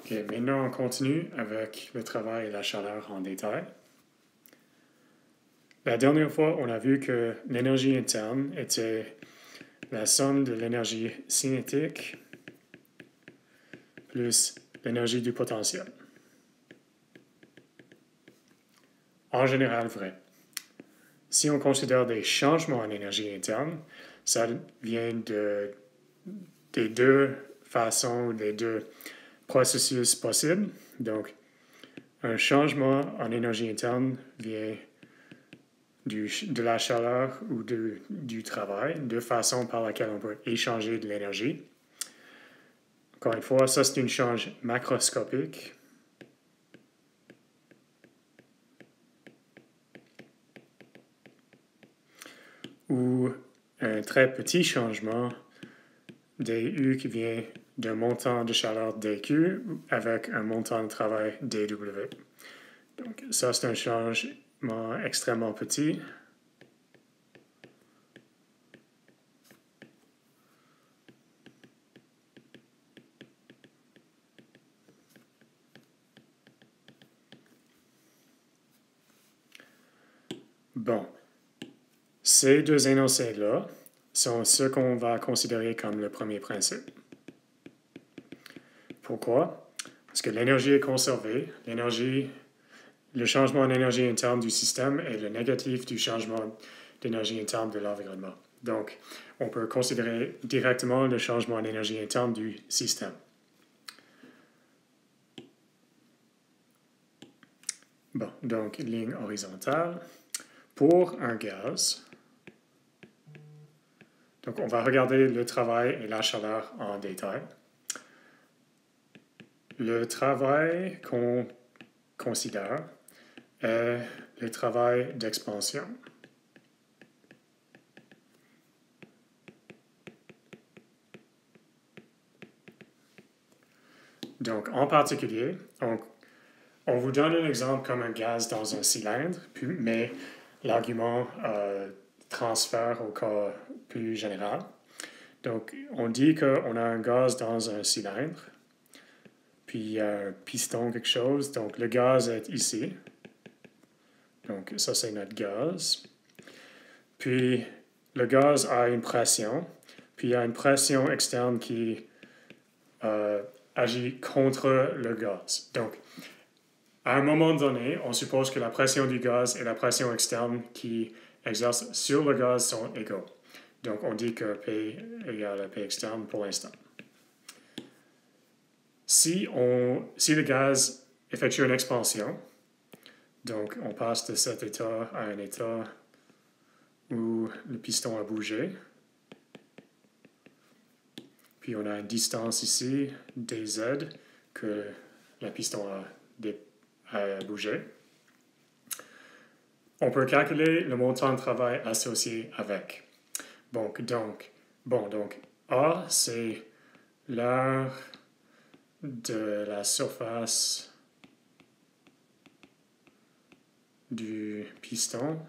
Ok, maintenant on continue avec le travail et la chaleur en détail. La dernière fois, on a vu que l'énergie interne était la somme de l'énergie cinétique plus l'énergie du potentiel. En général, vrai. Si on considère des changements en énergie interne, ça vient des deux façons, des deux processus possibles. Donc, un changement en énergie interne vient de la chaleur ou du travail, deux façons par lesquelles on peut échanger de l'énergie. Encore une fois, ça c'est une change macroscopique. Ou un très petit changement dU qui vient d'un montant de chaleur dQ avec un montant de travail dW. Donc ça c'est un changement extrêmement petit. Bon, ces deux énoncés-là sont ce qu'on va considérer comme le premier principe. Pourquoi? Parce que l'énergie est conservée, le changement en énergie interne du système est le négatif du changement d'énergie interne de l'environnement. Donc, on peut considérer directement le changement en énergie interne du système. Bon, donc ligne horizontale. Pour un gaz, donc on va regarder le travail et la chaleur en détail. Le travail qu'on considère est le travail d'expansion. Donc, en particulier, on vous donne un exemple comme un gaz dans un cylindre, mais l'argument transfère au cas plus général. Donc, on dit qu'on a un gaz dans un cylindre, puis il y a un piston, quelque chose. Donc, le gaz est ici. Donc, ça, c'est notre gaz. Puis, le gaz a une pression, puis il y a une pression externe qui agit contre le gaz. Donc, à un moment donné, on suppose que la pression du gaz et la pression externe qui exerce sur le gaz sont égaux. Donc, on dit que P égale à P externe pour l'instant. Si le gaz effectue une expansion, donc on passe de cet état à un état où le piston a bougé, puis on a une distance ici, dz, que le piston a bougé. On peut calculer le montant de travail associé avec. Donc A, c'est l'aire de la surface du piston.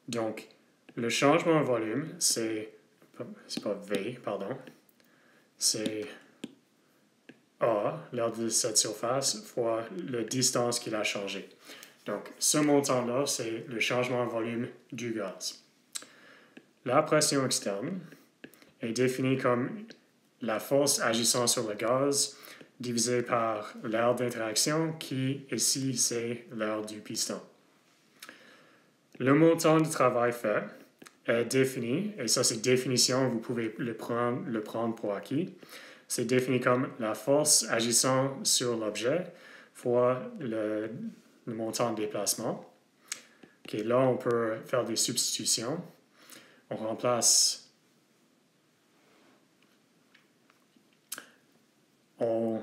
Donc, le changement en volume, c'est pas V, pardon, c'est A, l'aire de cette surface, fois la distance qu'il a changé. Donc, ce montant-là, c'est le changement en volume du gaz. La pression externe est définie comme la force agissant sur le gaz divisé par l'aire d'interaction qui, ici, c'est l'aire du piston. Le montant de travail fait est défini, et ça c'est définition, vous pouvez le prendre pour acquis. C'est défini comme la force agissant sur l'objet fois le montant de déplacement. Okay, là, on peut faire des substitutions. On remplace, on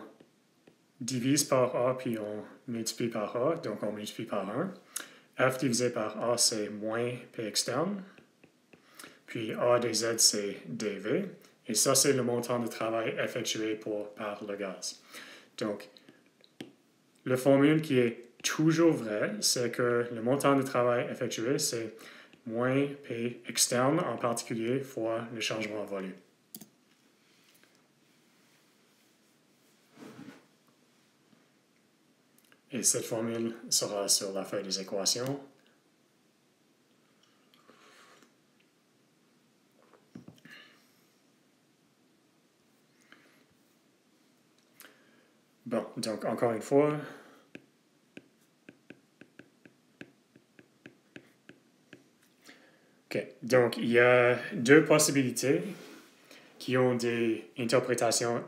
divise par A, puis on multiplie par A, donc on multiplie par 1. F divisé par A, c'est moins P externe. Puis A dz, c'est dV. Et ça, c'est le montant de travail effectué par le gaz. Donc, la formule qui est toujours vraie, c'est que le montant de travail effectué, c'est moins P externe en particulier fois le changement en volume. Et cette formule sera sur la feuille des équations. Bon, donc encore une fois, OK. Donc, il y a deux possibilités qui ont des interprétations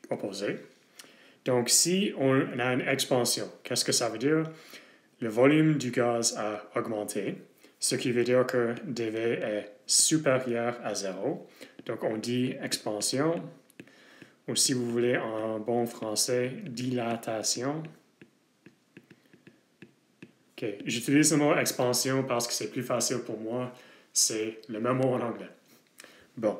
opposées. Donc, si on a une expansion, qu'est-ce que ça veut dire? Le volume du gaz a augmenté, ce qui veut dire que dV est supérieur à 0. Donc, on dit expansion, ou si vous voulez en bon français, dilatation. OK. J'utilise le mot expansion parce que c'est plus facile pour moi. C'est le même mot en anglais. Bon.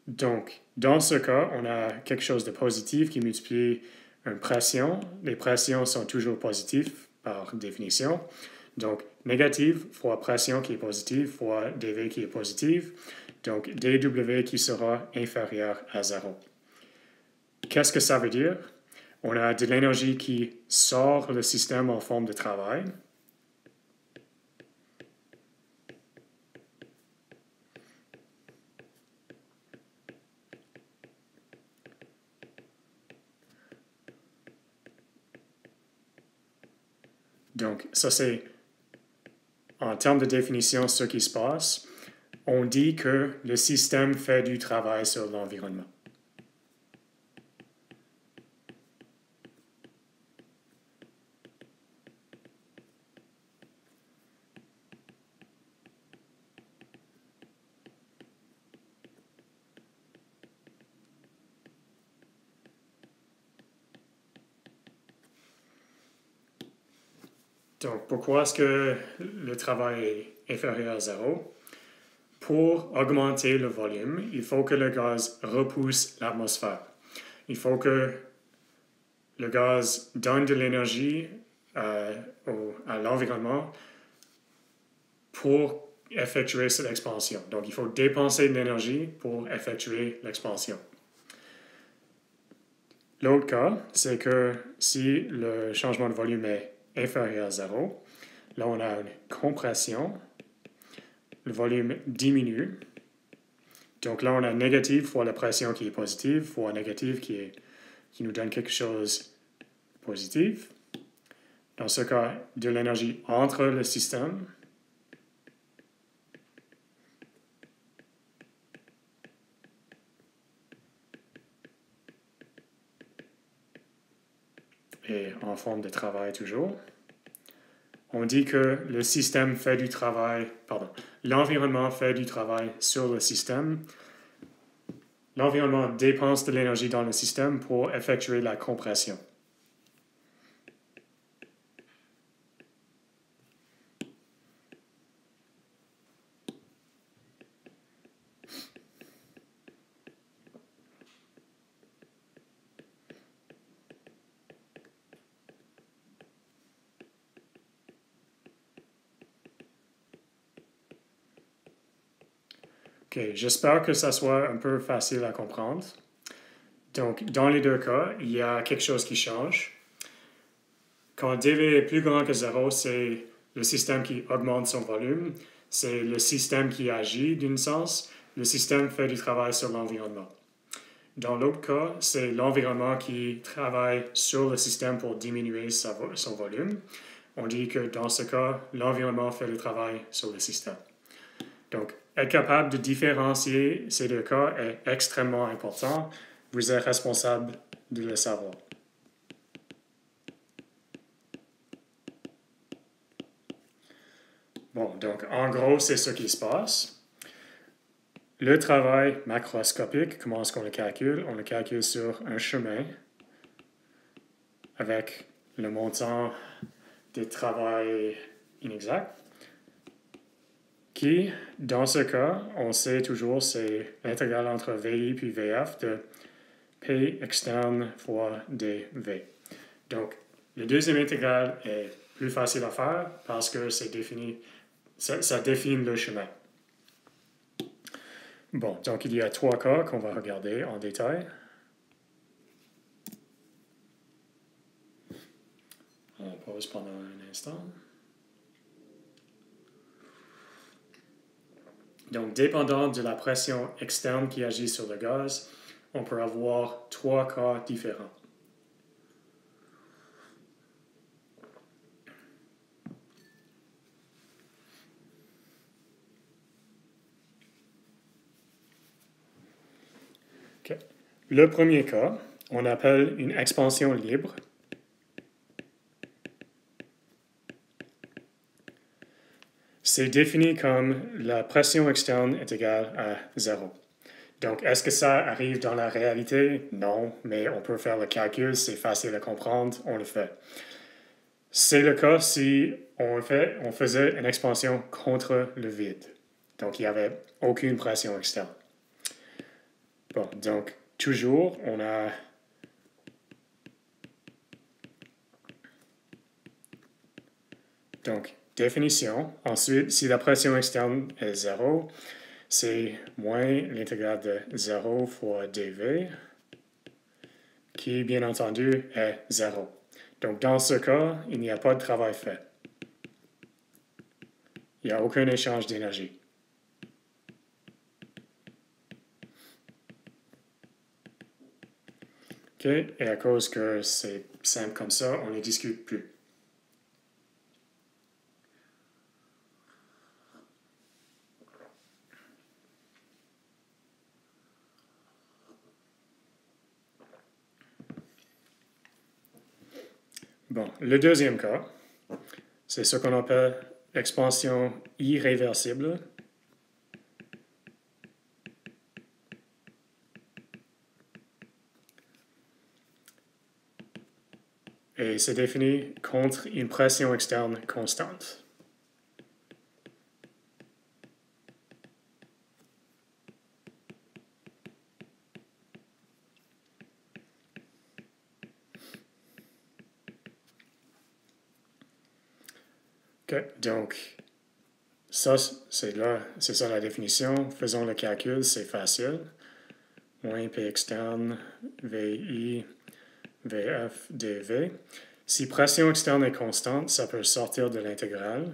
Donc, dans ce cas, on a quelque chose de positif qui multiplie une pression. Les pressions sont toujours positives par définition. Donc, négative fois pression qui est positive fois dV qui est positive. Donc, dW qui sera inférieur à 0. Qu'est-ce que ça veut dire? On a de l'énergie qui sort le système en forme de travail. Donc, ça c'est, en termes de définition, ce qui se passe. On dit que le système fait du travail sur l'environnement. Donc, pourquoi est-ce que le travail est inférieur à 0? Pour augmenter le volume, il faut que le gaz repousse l'atmosphère. Il faut que le gaz donne de l'énergie à l'environnement pour effectuer cette expansion. Donc, il faut dépenser de l'énergie pour effectuer l'expansion. L'autre cas, c'est que si le changement de volume est inférieur à 0, là on a une compression, le volume diminue. Donc là on a négative fois la pression qui est positive, fois négative qui nous donne quelque chose de positif. Dans ce cas, de l'énergie entre le système. Et en forme de travail toujours. On dit que le système fait du travail, l'environnement fait du travail sur le système. L'environnement dépense de l'énergie dans le système pour effectuer la compression. OK, j'espère que ça soit un peu facile à comprendre. Donc, dans les deux cas, il y a quelque chose qui change. Quand dV est plus grand que 0, c'est le système qui augmente son volume. C'est le système qui agit d'une sens. Le système fait du travail sur l'environnement. Dans l'autre cas, c'est l'environnement qui travaille sur le système pour diminuer son volume. On dit que dans ce cas, l'environnement fait le travail sur le système. Donc, être capable de différencier ces deux cas est extrêmement important. Vous êtes responsable de le savoir. Bon, donc en gros, c'est ce qui se passe. Le travail macroscopique, comment est-ce qu'on le calcule? On le calcule sur un chemin avec le montant des travail inexact, qui, dans ce cas, on sait toujours, c'est l'intégrale entre VI puis VF de P externe fois dV. Donc, le deuxième intégrale est plus facile à faire parce que ça définit le chemin. Bon, donc il y a trois cas qu'on va regarder en détail. On pause pendant un instant. Donc, dépendant de la pression externe qui agit sur le gaz, on peut avoir 3 cas différents. Okay. Le premier cas, on appelle une expansion libre. C'est défini comme la pression externe est égale à 0. Donc, est-ce que ça arrive dans la réalité? Non, mais on peut faire le calcul, c'est facile à comprendre, on le fait. C'est le cas si on faisait une expansion contre le vide. Donc, il n'y avait aucune pression externe. Bon, donc, toujours, on a donc définition. Ensuite, si la pression externe est 0, c'est moins l'intégrale de 0 fois dV, qui, bien entendu, est 0. Donc, dans ce cas, il n'y a pas de travail fait. Il n'y a aucun échange d'énergie. OK? Et à cause que c'est simple comme ça, on ne discute plus. Bon, le deuxième cas, c'est ce qu'on appelle l'expansion irréversible. Et c'est défini contre une pression externe constante. Okay. Donc, ça, c'est ça la définition. Faisons le calcul, c'est facile. Moins P externe, VI, VF, dV. Si pression externe est constante, ça peut sortir de l'intégrale.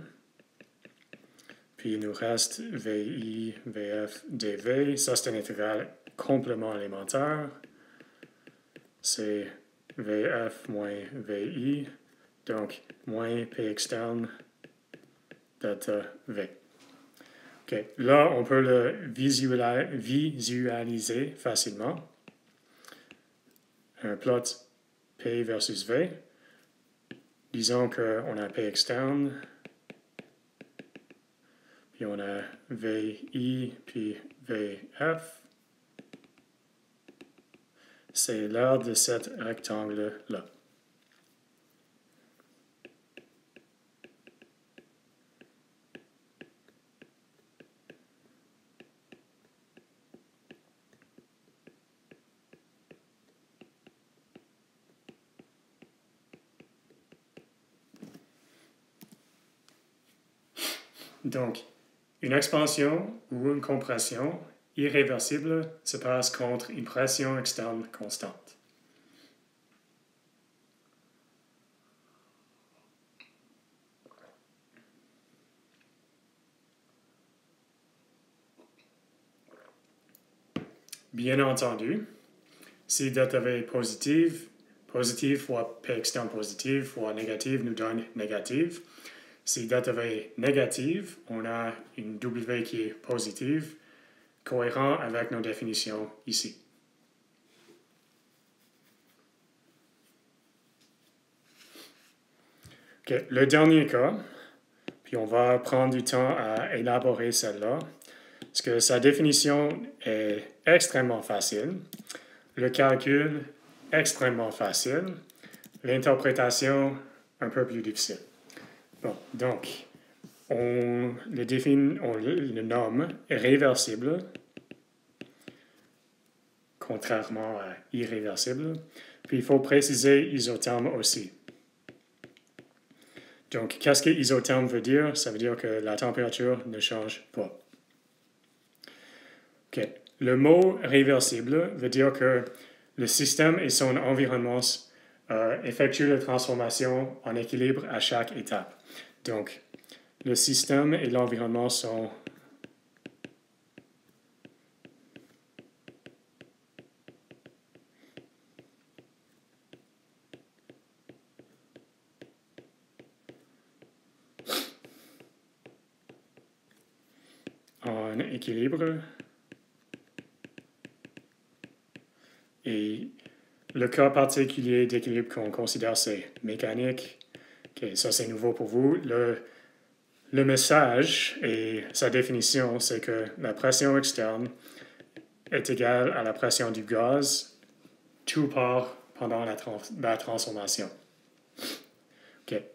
Puis il nous reste VI, VF, dV. Ça, c'est une intégrale complément élémentaire. C'est VF moins VI. Donc, moins P externe delta V. OK. Là, on peut le visualiser facilement. Un plot P versus V. Disons qu'on a P externe, puis on a VI, puis VF. C'est l'aire de cet rectangle-là. Donc, une expansion ou une compression irréversible se passe contre une pression externe constante. Bien entendu, si delta V est positive, positive fois P externe positive fois négative nous donne négative. Si delta V est négative, on a une W qui est positive, cohérent avec nos définitions ici. Okay. Le dernier cas, puis on va prendre du temps à élaborer celle-là, parce que sa définition est extrêmement facile, le calcul extrêmement facile, l'interprétation un peu plus difficile. Bon, donc, on le nomme réversible, contrairement à irréversible. Puis il faut préciser isotherme aussi. Donc, qu'est-ce que isotherme veut dire? Ça veut dire que la température ne change pas. Okay. Le mot réversible veut dire que le système et son environnement effectue la transformation en équilibre à chaque étape. Donc, le système et l'environnement sont en équilibre. Et le cas particulier d'équilibre qu'on considère, c'est mécanique. Okay, ça, c'est nouveau pour vous. Le message et sa définition, c'est que la pression externe est égale à la pression du gaz, tout part pendant la transformation. Okay.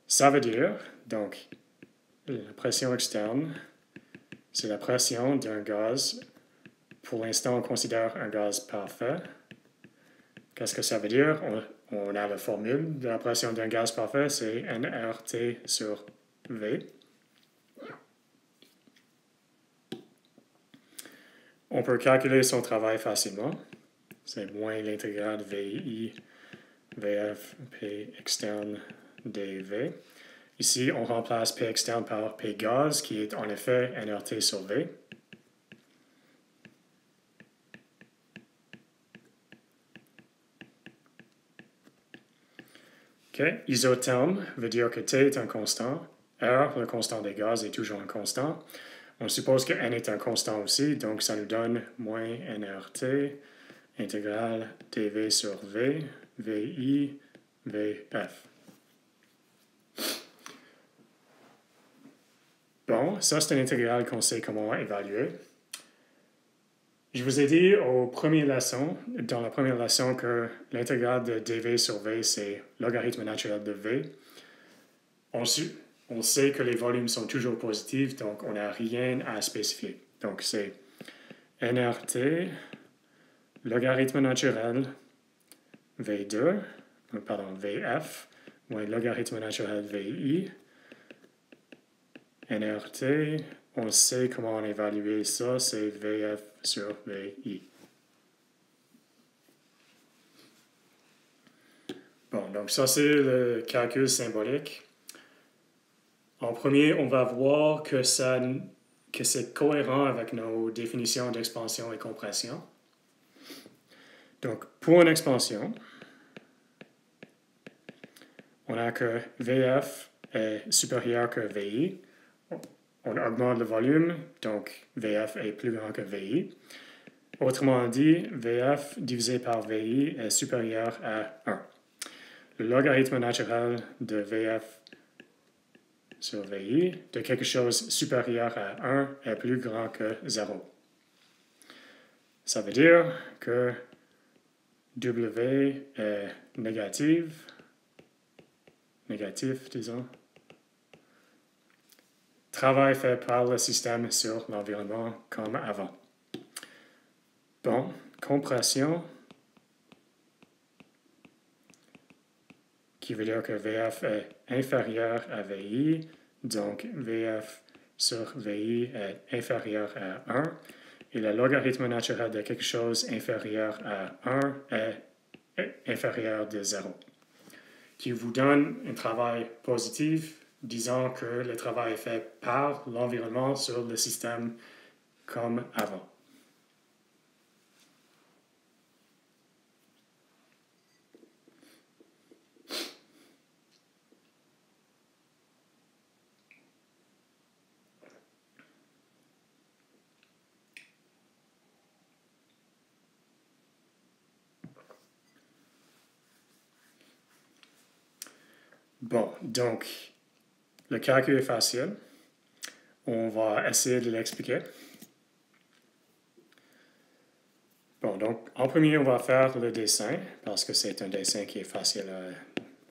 Ça veut dire, donc, la pression externe, c'est la pression d'un gaz. Pour l'instant, on considère un gaz parfait. Qu'est-ce que ça veut dire? On a la formule de la pression d'un gaz parfait, c'est nRT sur V. On peut calculer son travail facilement. C'est moins l'intégrale VI, VF, P externe dV. Ici, on remplace P externe par P gaz, qui est en effet nRT sur V. Okay. Isotherme veut dire que T est un constant. R, le constant des gaz, est toujours un constant. On suppose que N est un constant aussi, donc ça nous donne moins nRT, intégrale dV sur V, VI, VF. Bon, ça c'est une intégrale qu'on sait comment évaluer. Je vous ai dit dans la première leçon, que l'intégrale de dV sur V, c'est logarithme naturel de V. On sait que les volumes sont toujours positifs, donc on n'a rien à spécifier. Donc c'est nRT, logarithme naturel VF, moins logarithme naturel VI. nRT, on sait comment on évalue ça, c'est VF sur VI. Bon, donc ça c'est le calcul symbolique. En premier, on va voir que c'est cohérent avec nos définitions d'expansion et compression. Donc, pour une expansion, on a que VF est supérieur que VI. On augmente le volume, donc VF est plus grand que VI. Autrement dit, VF divisé par VI est supérieur à 1. Le logarithme naturel de VF sur VI de quelque chose supérieur à 1 est plus grand que 0. Ça veut dire que W est négatif, disons. Travail fait par le système sur l'environnement comme avant. Bon, compression, qui veut dire que VF est inférieur à VI, donc VF sur VI est inférieur à 1, et le logarithme naturel de quelque chose inférieur à 1 est inférieur de 0, qui vous donne un travail positif, disant que le travail est fait par l'environnement sur le système comme avant. Bon, donc, le calcul est facile. On va essayer de l'expliquer. Bon, donc, en premier, on va faire le dessin, parce que c'est un dessin qui est facile à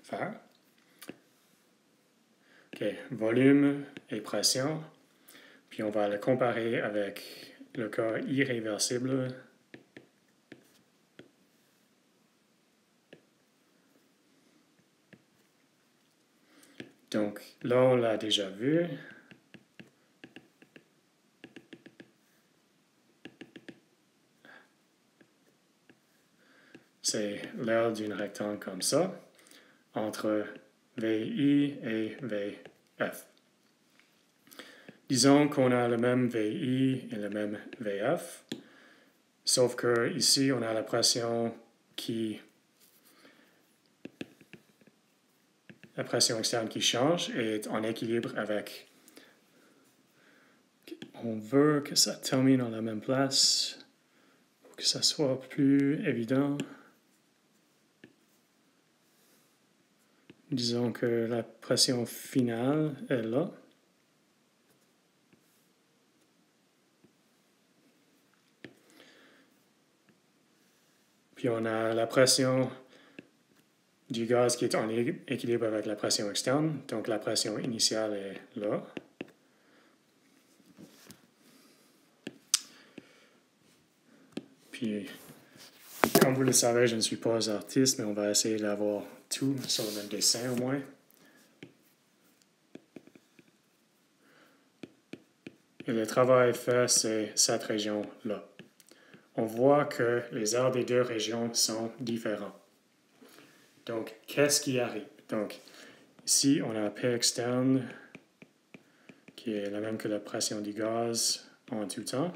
faire. OK, volume et pression. Puis on va le comparer avec le cas irréversible. Donc, là, on l'a déjà vu. c'est l'aire d'un rectangle comme ça, entre VI et VF. Disons qu'on a le même VI et le même VF, sauf que ici, on a la pression externe qui change et est en équilibre avec. On veut que ça termine dans la même place pour que ça soit plus évident. Disons que la pression finale est là. Puis on a la pression du gaz qui est en équilibre avec la pression externe. Donc la pression initiale est là. Puis, comme vous le savez, je ne suis pas artiste, mais on va essayer d'avoir tout sur le même dessin au moins. Et le travail fait, c'est cette région-là. On voit que les aires des deux régions sont différentes. Donc, qu'est-ce qui arrive? Donc, ici, on a P externe qui est la même que la pression du gaz en tout temps.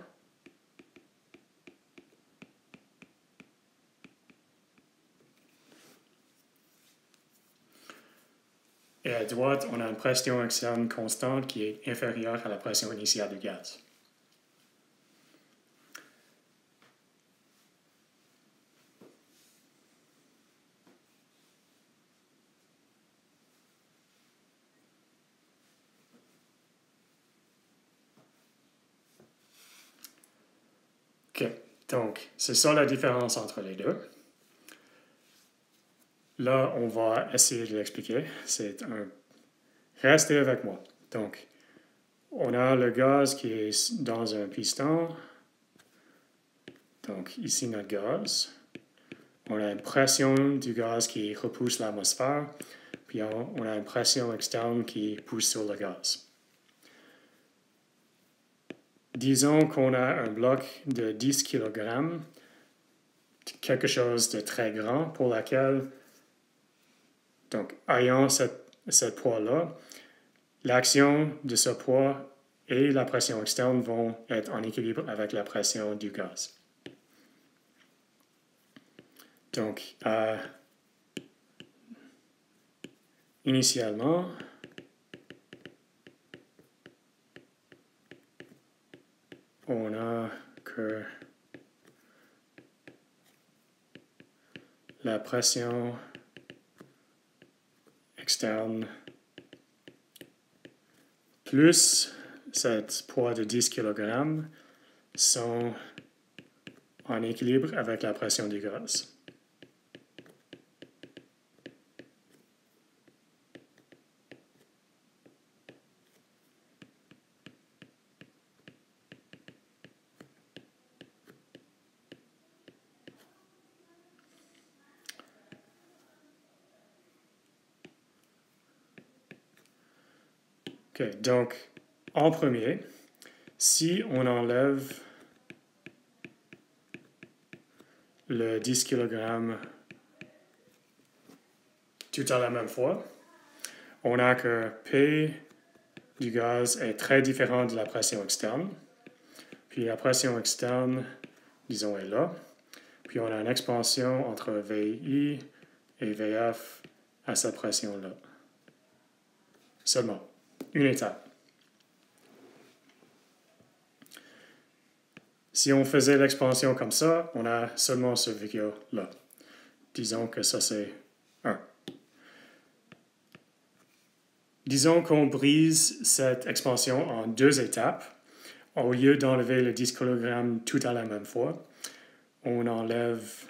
Et à droite, on a une pression externe constante qui est inférieure à la pression initiale du gaz. OK, donc c'est ça la différence entre les deux. Là, on va essayer de l'expliquer. Restez avec moi. Donc, on a le gaz qui est dans un piston. Donc, ici, notre gaz. On a une pression du gaz qui repousse l'atmosphère. Puis, on a une pression externe qui pousse sur le gaz. Disons qu'on a un bloc de 10 kg, quelque chose de très grand pour laquelle, donc, ayant ce poids-là, l'action de ce poids et la pression externe vont être en équilibre avec la pression du gaz. Donc, initialement, on a que la pression externe plus ce poids de 10 kg sont en équilibre avec la pression du gaz. OK, donc, en premier, si on enlève le 10 kg tout à la même fois, on a que P du gaz est très différent de la pression externe. Puis la pression externe, disons, est là. Puis on a une expansion entre VI et VF à cette pression-là. Seulement une étape. Si on faisait l'expansion comme ça, on a seulement ce vacuum-là. Disons que ça, c'est 1. Disons qu'on brise cette expansion en 2 étapes. Au lieu d'enlever le 10 kg tout à la même fois, on enlève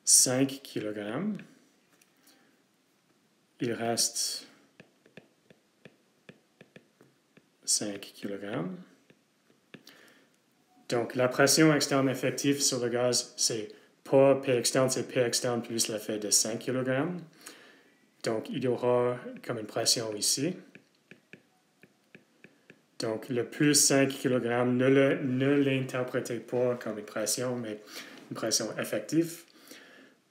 5 kg. Il reste 5 kg. Donc, la pression externe effective sur le gaz, c'est pas P externe, c'est P externe plus l'effet de 5 kg. Donc, il y aura comme une pression ici. Donc, le plus 5 kg, ne l'interprétez pas comme une pression, mais une pression effective.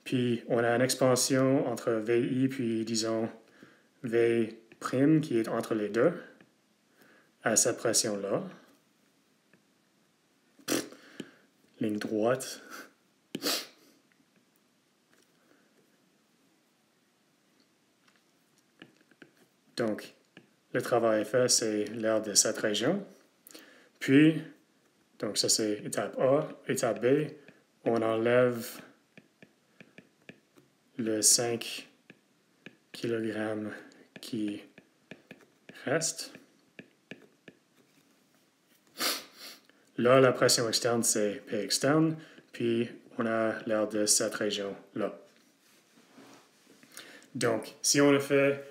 Puis on a une expansion entre VI puis disons V' qui est entre les deux à cette pression-là. Ligne droite. Donc, le travail fait, c'est l'air de cette région. Puis, donc ça c'est étape A. Étape B, on enlève le 5 kg qui reste. Là, la pression externe, c'est P externe, puis on a l'air de cette région-là. Donc, si on fait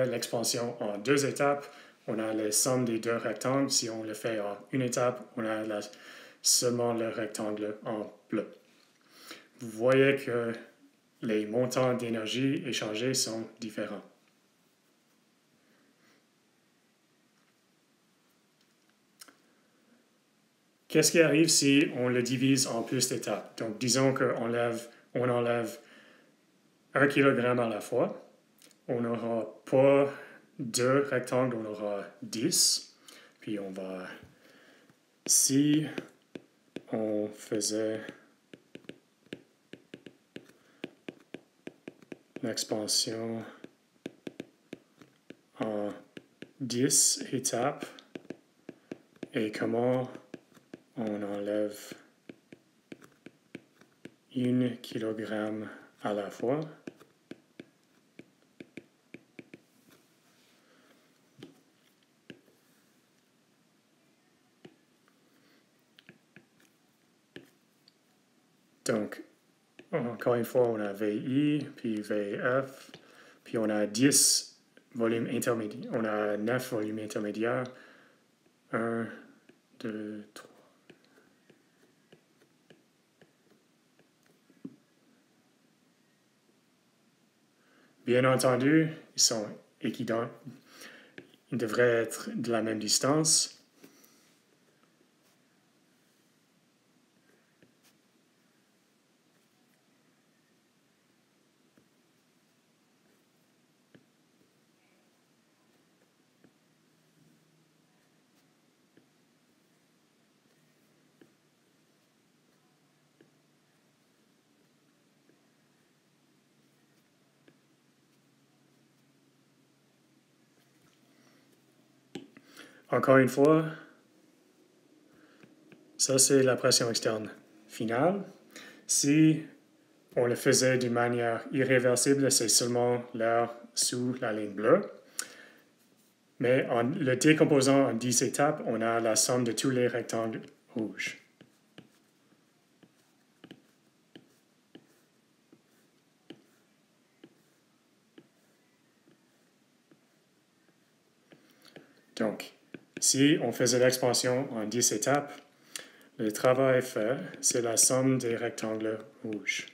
l'expansion en deux étapes, on a la somme des deux rectangles. Si on le fait en une étape, on a seulement le rectangle en bleu. Vous voyez que les montants d'énergie échangés sont différents. Qu'est-ce qui arrive si on le divise en plus d'étapes? Donc, disons qu'on enlève 1 kg à la fois. On n'aura pas 2 rectangles, on aura 10. Puis on va... Si on faisait l'expansion en 10 étapes, et comment on enlève 1 kg à la fois. Donc, encore une fois, on a VI, puis VF, puis on a 10 volumes intermédiaires. On a 9 volumes intermédiaires. 1, 2, 3. Bien entendu, ils sont équidants. Ils devraient être de la même distance. Encore une fois, ça c'est la pression externe finale. Si on le faisait d'une manière irréversible, c'est seulement l'air sous la ligne bleue. Mais en le décomposant en 10 étapes, on a la somme de tous les rectangles rouges. Donc, si on faisait l'expansion en 10 étapes, le travail fait, c'est la somme des rectangles rouges.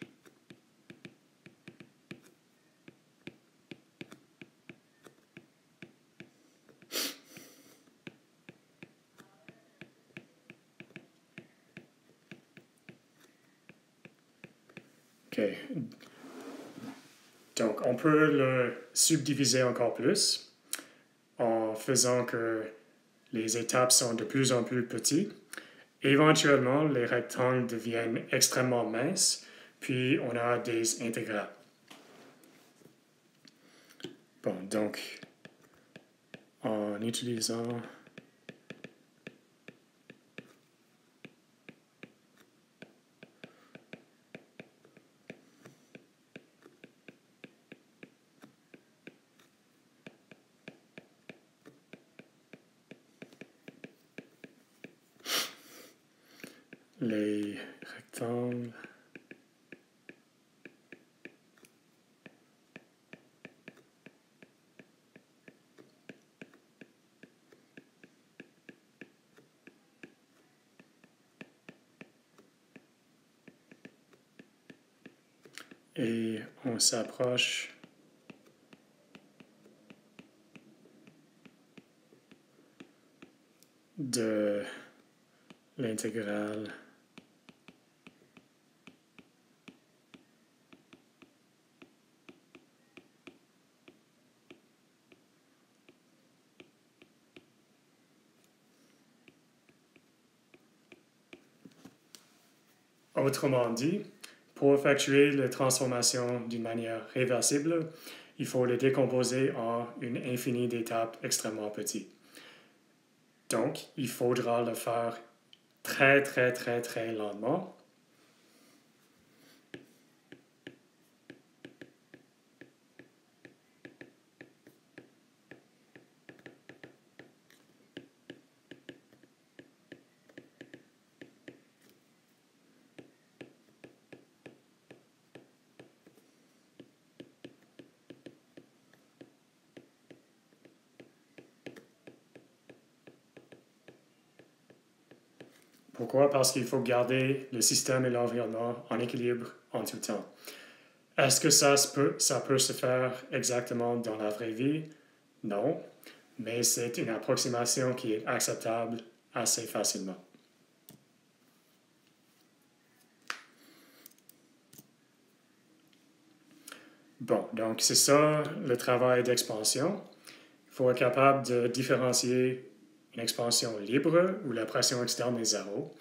OK. Donc, on peut le subdiviser encore plus en faisant que les étapes sont de plus en plus petites. Éventuellement, les rectangles deviennent extrêmement minces, puis on a des intégrales. Bon, donc, en utilisant les rectangles, et on s'approche de l'intégrale Autrement dit, pour effectuer la transformation d'une manière réversible, il faut le décomposer en une infinie d'étapes extrêmement petites. Donc, il faudra le faire très, très, très, très lentement. Pourquoi? Parce qu'il faut garder le système et l'environnement en équilibre en tout temps. Est-ce que ça peut se faire exactement dans la vraie vie? Non, mais c'est une approximation qui est acceptable assez facilement. Bon, donc c'est ça le travail d'expansion. Il faut être capable de différencier une expansion libre où la pression externe est zéro,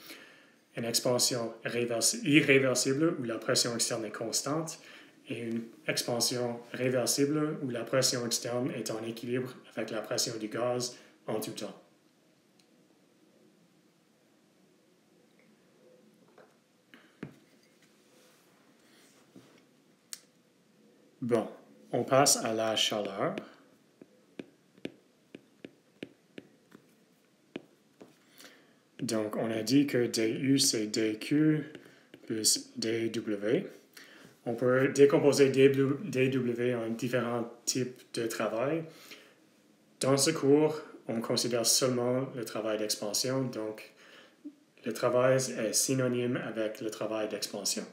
une expansion irréversible où la pression externe est constante, et une expansion réversible où la pression externe est en équilibre avec la pression du gaz en tout temps. Bon, on passe à la chaleur. Donc, on a dit que dU, c'est dQ plus dW. On peut décomposer dW en différents types de travail. Dans ce cours, on considère seulement le travail d'expansion, donc le travail est synonyme avec le travail d'expansion.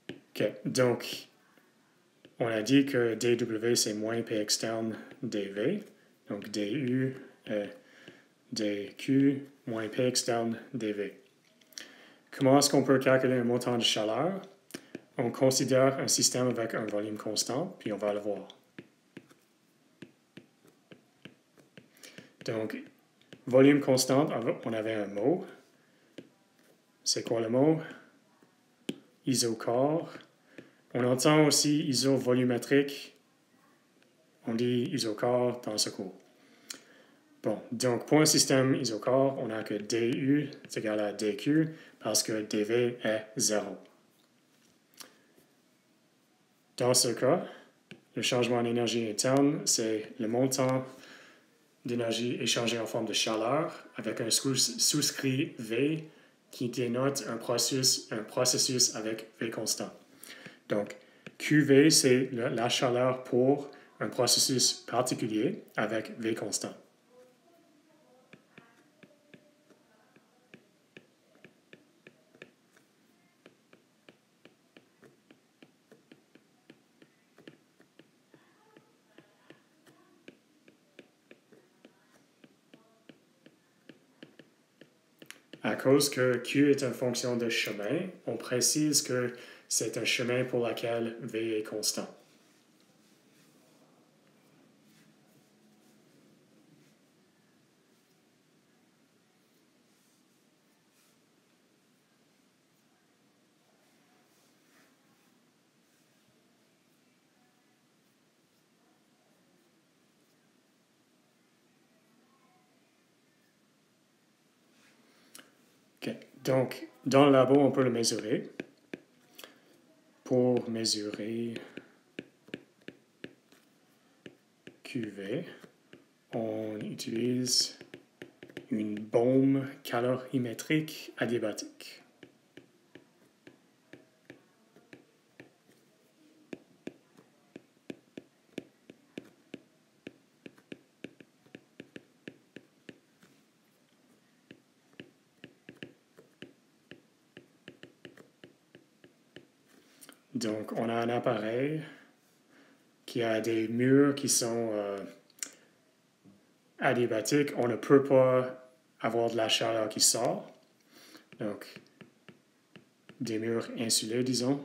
OK, donc on a dit que dW c'est moins P externe dV, donc dU est dQ moins P externe dV. Comment est-ce qu'on peut calculer un montant de chaleur? On considère un système avec un volume constant, puis on va le voir. Donc, volume constant, on avait un mot. C'est quoi le mot? Isochore. On entend aussi isovolumétrique. On dit isochore dans ce cours. Bon, donc pour un système isochore, on a que dU est égal à dQ parce que dV est 0. Dans ce cas, le changement d'énergie interne, c'est le montant d'énergie échangée en forme de chaleur avec un souscrit V qui dénote un processus avec V constant. Donc, QV, c'est la chaleur pour un processus particulier avec V constant. À cause que Q est une fonction de chemin, on précise que c'est un chemin pour lequel V est constant. Okay. Donc, dans le labo, on peut le mesurer. Pour mesurer QV, on utilise une bombe calorimétrique adiabatique. Donc, on a un appareil qui a des murs qui sont adiabatiques. On ne peut pas avoir de la chaleur qui sort. Donc, des murs insulés, disons.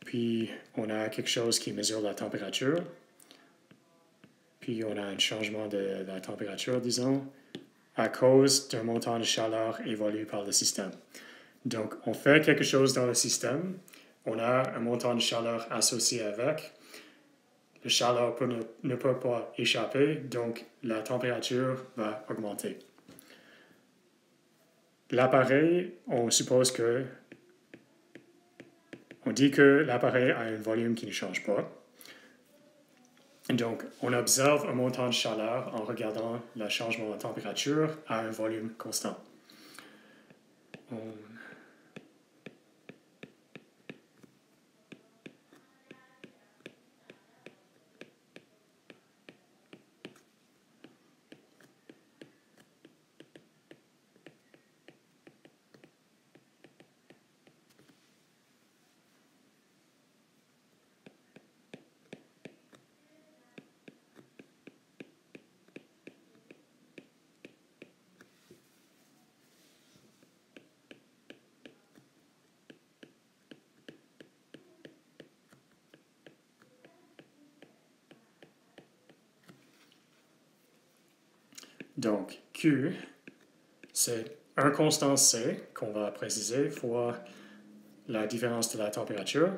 Puis, on a quelque chose qui mesure la température. Puis, on a un changement de la température, disons, à cause d'un montant de chaleur évolué par le système. Donc, on fait quelque chose dans le système, on a un montant de chaleur associé avec, la chaleur ne peut pas échapper, donc la température va augmenter. L'appareil, on dit que l'appareil a un volume qui ne change pas. Donc, on observe un montant de chaleur en regardant le changement de température à un volume constant. Donc, Q, c'est un constant C qu'on va préciser fois la différence de la température.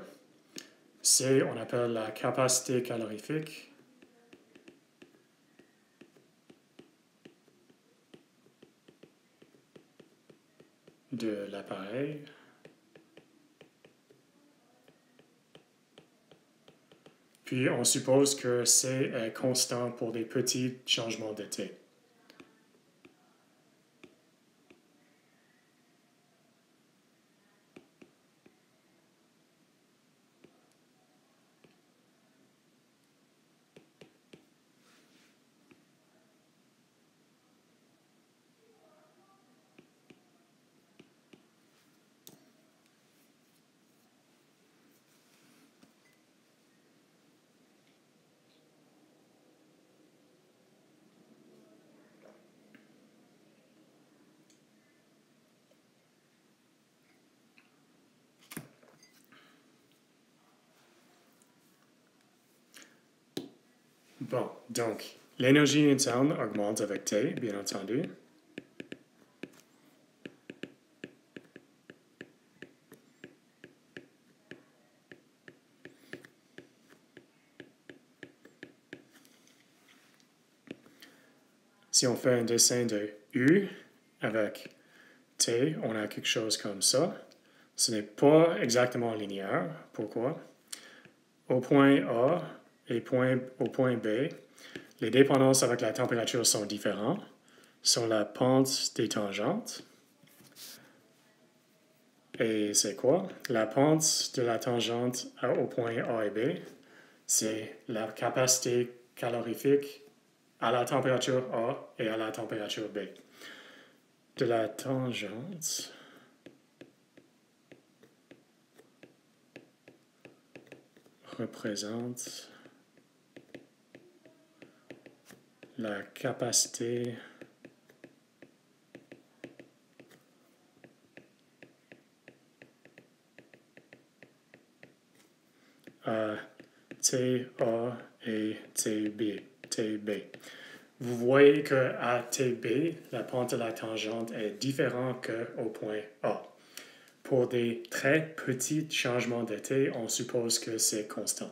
C, on appelle la capacité calorifique. De l'appareil. Puis, on suppose que C est constant pour des petits changements de T. Bon, donc, l'énergie interne augmente avec T, bien entendu. Si on fait un dessin de U avec T, on a quelque chose comme ça. Ce n'est pas exactement linéaire. Pourquoi? Au point A et au point B, les dépendances avec la température sont différentes, sont la pente des tangentes. Et c'est quoi? La pente de la tangente au point A et B, c'est la capacité calorifique à la température A et à la température B. De la tangente représente la capacité à TA et TB. Vous voyez qu'à TB, la pente de la tangente est différente qu'au point A. Pour des très petits changements de T, on suppose que c'est constant.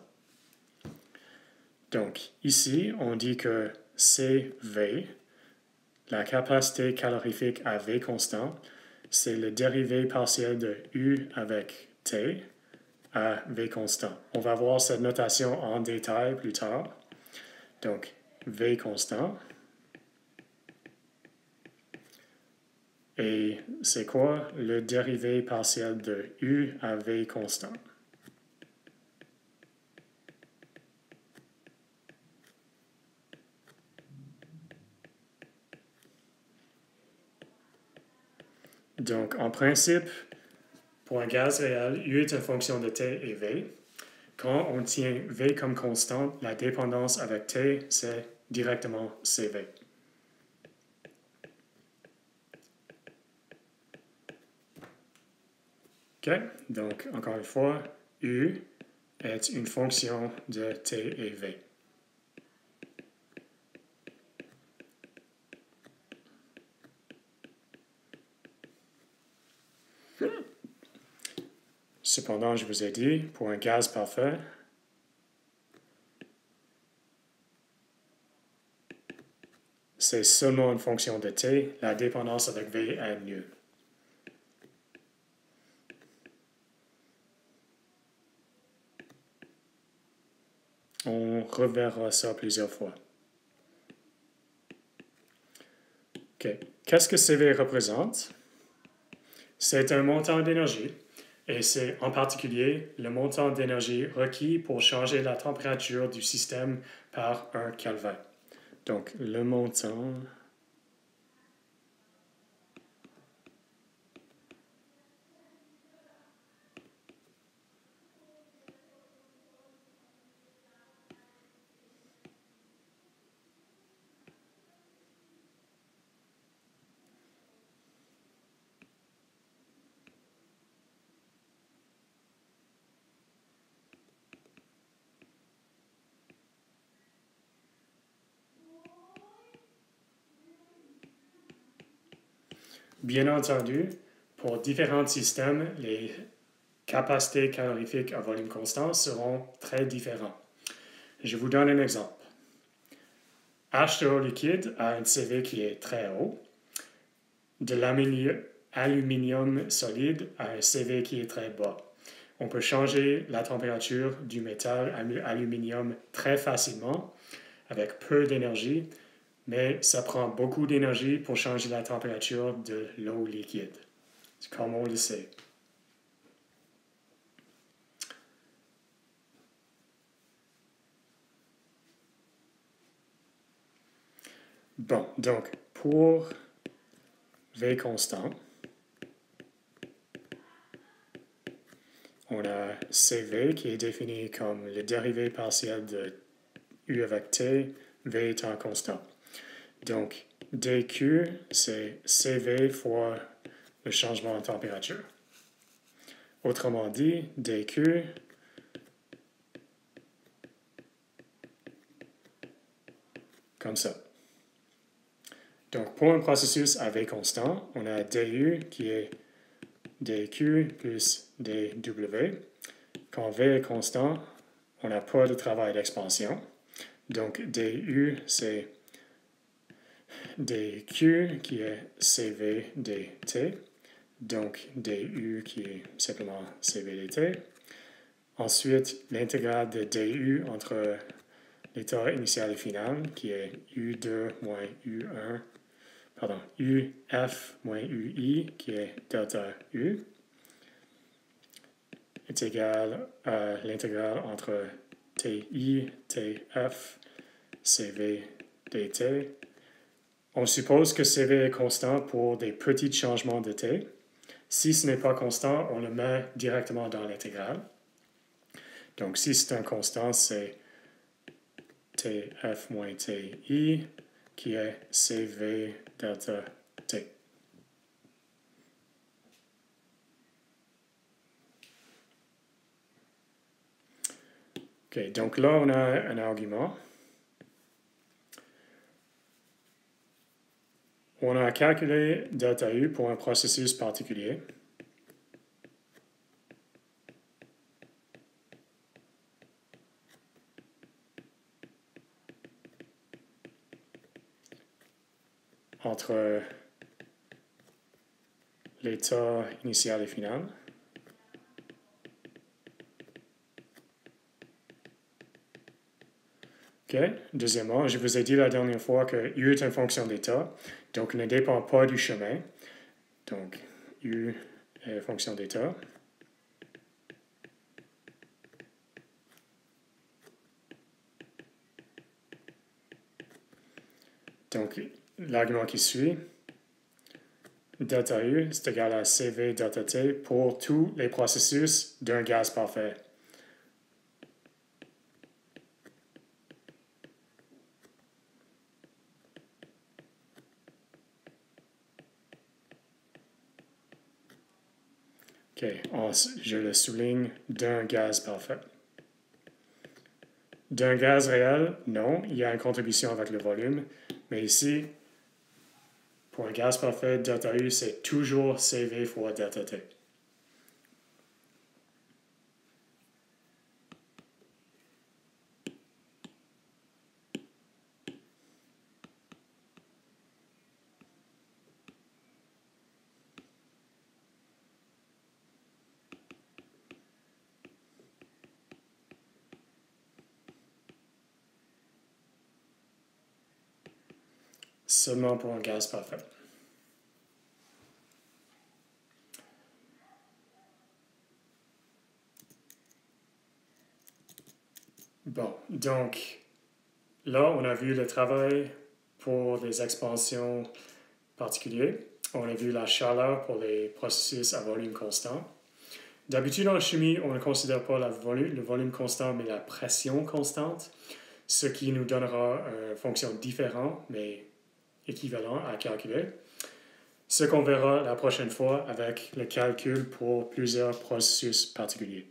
Donc, ici, on dit que CV, la capacité calorifique à V constant, c'est le dérivé partiel de U avec T à V constant. On va voir cette notation en détail plus tard. Donc, V constant. Et c'est quoi le dérivé partiel de U à V constant? Donc, en principe, pour un gaz réel, U est une fonction de T et V. Quand on tient V comme constante, la dépendance avec T, c'est directement CV. OK? Donc, encore une fois, U est une fonction de T et V. Cependant, je vous ai dit, pour un gaz parfait, c'est seulement une fonction de t, la dépendance avec V est nulle. On reverra ça plusieurs fois. Okay. Qu'est-ce que CV représente? C'est un montant d'énergie, et c'est en particulier le montant d'énergie requis pour changer la température du système par un Kelvin. Donc, le montant Bien entendu, pour différents systèmes, les capacités calorifiques à volume constant seront très différentes. Je vous donne un exemple. H2O liquide a un CV qui est très haut. De l'aluminium solide a un CV qui est très bas. On peut changer la température du métal aluminium très facilement avec peu d'énergie, mais ça prend beaucoup d'énergie pour changer la température de l'eau liquide, comme on le sait. Bon, donc, pour V constant, on a CV qui est défini comme le dérivé partiel de U avec T, V étant constant. Donc, dQ, c'est CV fois le changement de température. Autrement dit, dQ comme ça. Donc, pour un processus à V constant, on a du qui est dQ plus dW. Quand V est constant, on n'a pas de travail d'expansion. Donc, du, c'est dQ qui est CV dt. Donc, du qui est simplement CV dt. Ensuite, l'intégrale de du entre l'état initial et final, qui est U2 moins U1, pardon, UF moins UI, qui est delta U, est égal à l'intégrale entre TI, TF, CV, dt. On suppose que CV est constant pour des petits changements de T. Si ce n'est pas constant, on le met directement dans l'intégrale. Donc, si c'est un constant, c'est TF moins TI, qui est CV delta T. OK, donc là, on a un argument. On a calculé delta U pour un processus particulier. Entre l'état initial et final. OK. Deuxièmement, je vous ai dit la dernière fois que U est une fonction d'état, donc ne dépend pas du chemin. Donc, U est une fonction d'état. Donc, l'argument qui suit, delta U, c'est égal à CV delta T pour tous les processus d'un gaz parfait. OK, je le souligne, d'un gaz parfait. D'un gaz réel, non, il y a une contribution avec le volume, mais ici, pour un gaz parfait, delta U, c'est toujours CV fois delta T. seulement pour un gaz parfait. Bon, donc là, on a vu le travail pour les expansions particulières. On a vu la chaleur pour les processus à volume constant. D'habitude, en chimie, on ne considère pas le volume constant, mais la pression constante, ce qui nous donnera une fonction différente, mais équivalente à calculer. Ce qu'on verra la prochaine fois avec le calcul pour plusieurs processus particuliers.